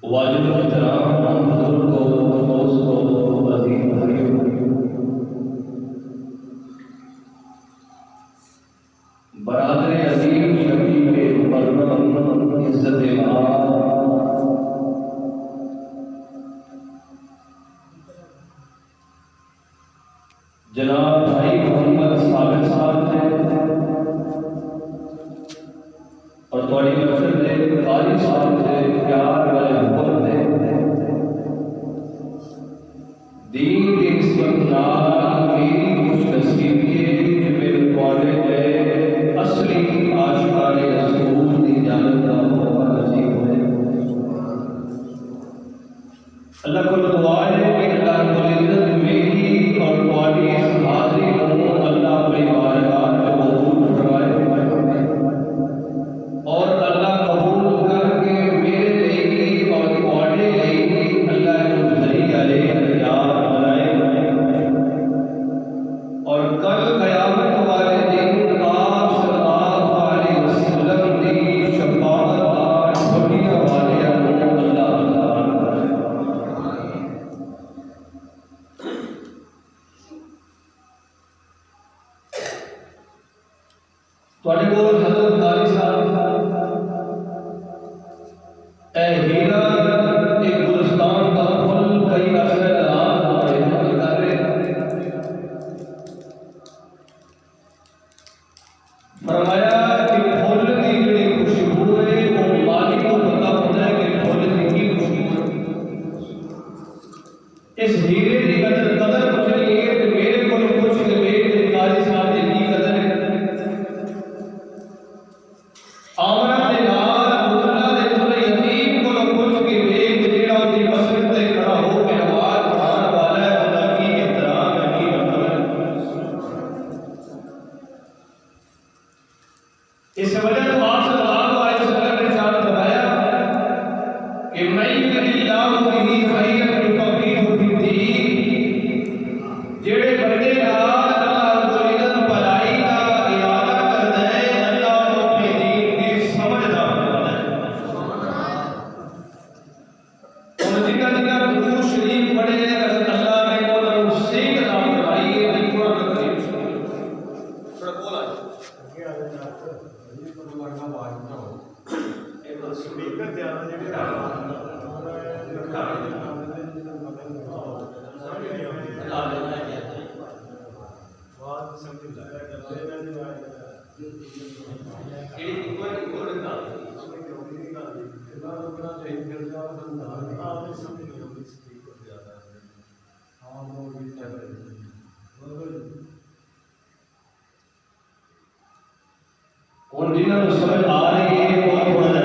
वाजिब एहतराम बुजुर्गों, दोस्तों, अजीज भाइयों, बरादरे अजीम शबीबे मुकर्रम इज्जत जनाब भाई मोहम्मद साहब ने और थोड़ी मस्जिद ने कारी साहब से प्यार वाले हुक्म ने दीन की किस्मत नाल मेरी खुश नसीबी है कि मेरे थोड़े गए असली आशिकाने रसूल की जानत का मौका नसीब होए। अल्लाह को दुआ है कि अल्लाह रब्बुल इज्जत मेरी और तुम्हारी इस हाज़िरी को अल्लाह अपनी बारगाह में कबूल फरमाए और अल्लाह कबूल करके मेरे लिए और तुम्हारे लिए अल्लाह को जरिया ले याद बनाए और कल तुहाडे कोल हज़रत कारी साहब ए हीरा एक गुलिस्तान का फूल कई अरसे दराज कर रहे फरमाया कि फूल की जिहड़ी खुशबू है वो मालिक को पता होता है कि फूल की खुशबू है। इस हीरे की कदर कुछ नहीं है कि मेरे को कुछ के मेरे कारी साहब की कदर है। आमना दे नाल मुल्ला दे थोड़े यतीम को कुछ के वेख जेड़ा उनकी मस्जिद ते खड़ा हो के नमाज पढ़ाने वाला है उनका की एहतराम है की मतलब है। इस वजह से आप सल्लल्लाहु अलैहि वसल्लम ने इरशाद फरमाया कि मैं युरिदिल्लाहु बिही खैरन युफ़क़िहु फिद्दीन, जेड़े बंदे नाल अल्लाह रब्बुल इज़्ज़त भलाई दा इरादा करदा है अल्लाह उन्हें अपने दीन दी समझदा बनांदा है। और जिन्ना जिन्ना दुरूद शरीफ पढ़े हैं अल्लाह ने उन्हें सेहत अता फरमाई है। कुरान करीम थोड़ा बोला स्पीकर ध्यान जेडे कौन जिन्होंने समझ आ रही है वो थोड़ा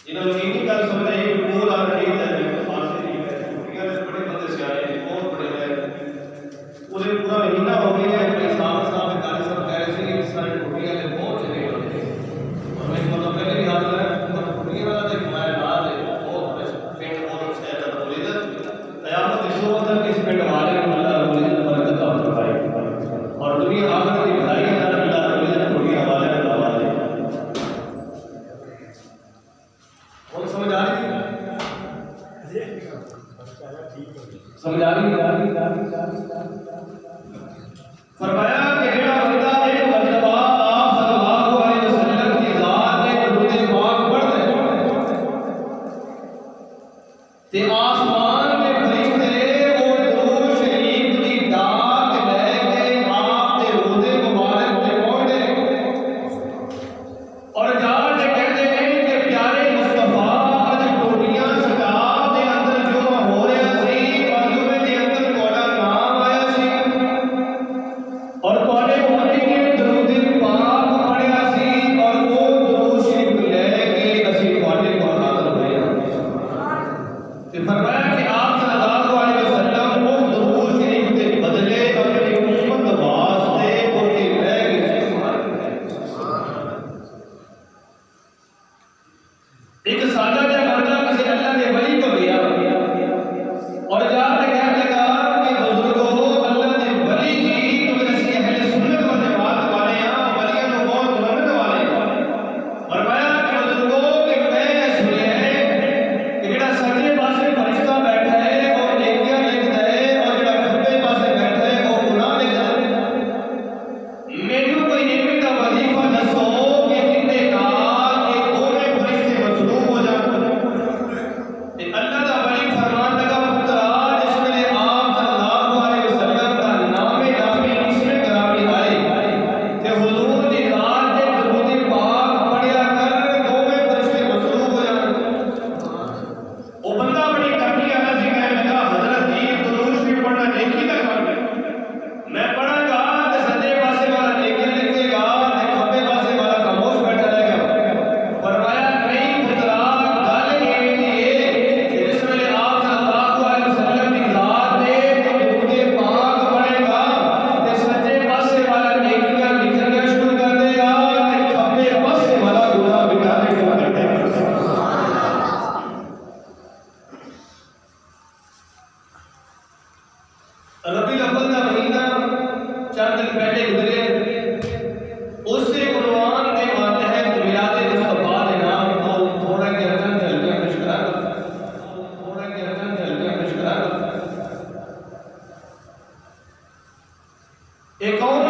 जिन्होंने नहीं गल समझ आई वो आ रही है फांसी नहीं है क्योंकि बड़े बंदे से आए हैं बहुत बड़े हैं उसे पूरा महीना हो गया है अपने साहब कारी साहब कह रहे थे कि इस सारी टुटियां ने बहुत चले बंदे और मैं मतलब पहले भी हाथ में टुटियां वाला देख मैं ना दे बहुत पेट बहुत अच्छा है रब्बुल इज़्ज़त क़यामत इस वक्त तक इस पेट वाले को अल्लाह रब्बुल इज़्ज़त बरकत अता फरमाए और दुनिया आखिरत की भलाई अल्लाह रब्बुल इज़्ज़त टुटियां हवाले में लगा दे। और समझ आ रही है समझ आ रही फरमाया कि जेड़ा बंदा एक मरतबा आप सल्लल्लाहु अलैहि वसल्लम की ज़ात में दुरूद पाक पढ़ दे ते आसमान में फरिश्ते वो दुरूद शरीफ की डाक लेके आप दे रोज़े मुबारक पे पहुंचते और जाके कहते हैं कि प्यारे मुस्तफा अज टोटियां सकाब दे अंदर जो हो रहा सी और जुमे दे अंदर तुहाडा नाम आया सी और तुहाडे उम्मती ने दरूद पाक पढ़िया सी और वो दुरूद शरीफ लेके असीं तुहाडे कोल हाज़िर होए हां। ते फरमाया कि आप सल्लल्लाहु अलैहि वसल्लम वो दुरूद शरीफ के बदले अपनी उम्मत वास्ते उनकी रह गई एक सादा जिहा बंदा किसी अल्लाह के वली को गया और जाके कहने लगा कि बुजुर्गो अल्लाह के वली जी तुम ऐसी अहले सुन्नत व जमात वाले हैं वलियां को बहुत मानने वाले हैं। फरमाया कि बुजुर्गो कि मैं सुनिया है कि जेड़ा सज्जे पासे फरिश्ता बैठा है और नेकियां लिखदा है और जेड़ा खब्बे पासे बैठा है वो गुनाह लिखदा है। मैनू कोई इल्म दा वजीफा दसो कि जिंदे नाल ये दोवें फरिश्ते मसलूब हो जाण। ते अल्लाह दा वली फरमान लगा पुत्रा जिस वेले आप सल्लल्लाहु अलैहि वसल्लम दा नामे नामी इसमें ग्रामी आए ते हुजूर दी ज़ात दे दरूद पाक पढ़िया कर दोवें फरिश्ते मसलूब हो जाण। वो बंदा बड़ी करनी वाला सी कहने लगा हजरत जी दुरूद शरीफ पढ़ना नेकी दा काम है मैं पढ़ांगा ते सज्जे पासे वाला नेकियां लिखेगा ते खब्बे पासे वाला खामोश बैठा रहेगा। फरमाया नहीं पुत्रा गल एवें दी है कि जिस वेले आप सल्लल्लाहु अलैहि वसल्लम दी ज़ात दे दरूद पाक पढ़ेगा ते सज्जे पासे वाला नेकियां लिखनियां शुरू कर देगा ते खब्बे पासे वाला गुनाह मिटाने शुरू कर देगा। रबीउल अव्वल का महीना चंद दिन पहले गुजरे उससे कुर्बान के मातहत मिलादे मुस्तफा के नाम को थोड़ा के अर्जन जल्दियां पेश करा एक और